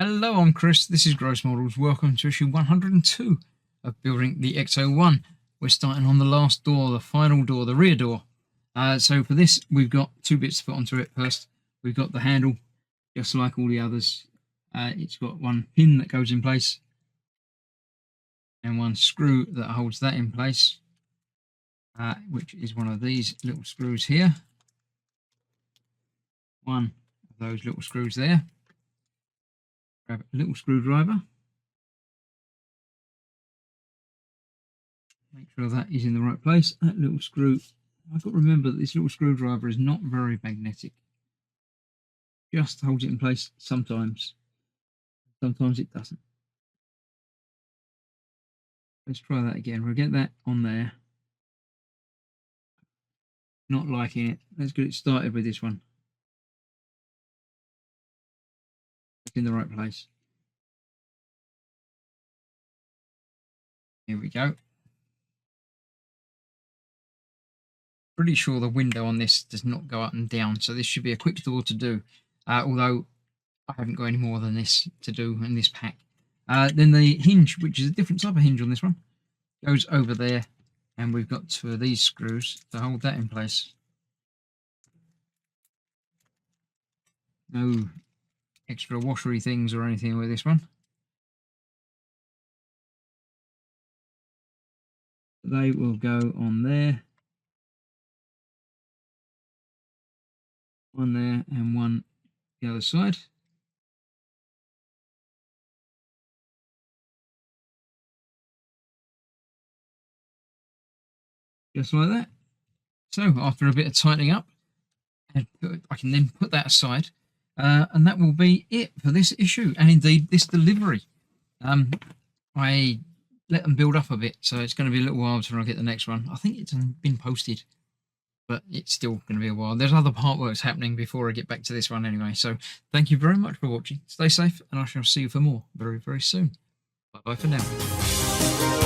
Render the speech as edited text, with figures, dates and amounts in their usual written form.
Hello, I'm Chris. This is Gross Models. Welcome to issue 102 of building the Ecto-1. We're starting on the last door, the final door, the rear door. So for this, we've got two bits to put onto it. First, we've got the handle, just like all the others. It's got one pin that goes in place and one screw that holds that in place, which is one of these little screws here. One of those little screws there. Grab a little screwdriver. Make sure that is in the right place. That little screw, I've got to remember that this little screwdriver is not very magnetic. Just holds it in place sometimes. Sometimes it doesn't. Let's try that again. We'll get that on there. Not liking it. Let's get it started with this one. It's in the right place. Here we go. Pretty sure the window on this does not go up and down, so this should be a quick door to do, although I haven't got any more than this to do in this pack. Then the hinge, which is a different type of hinge on this one, goes over there, and we've got two of these screws to hold that in place. No extra washery things or anything with this one. They will go on there. One there and one the other side. Just like that. So after a bit of tightening up, I can then put that aside, and that will be it for this issue, and indeed this delivery. I let them build up a bit, so it's going to be a little while until I get the next one. I think it's been posted, but it's still going to be a while. There's other part works happening before I get back to this one anyway. So thank you very much for watching. Stay safe, and I shall see you for more very, very soon. Bye-bye for now.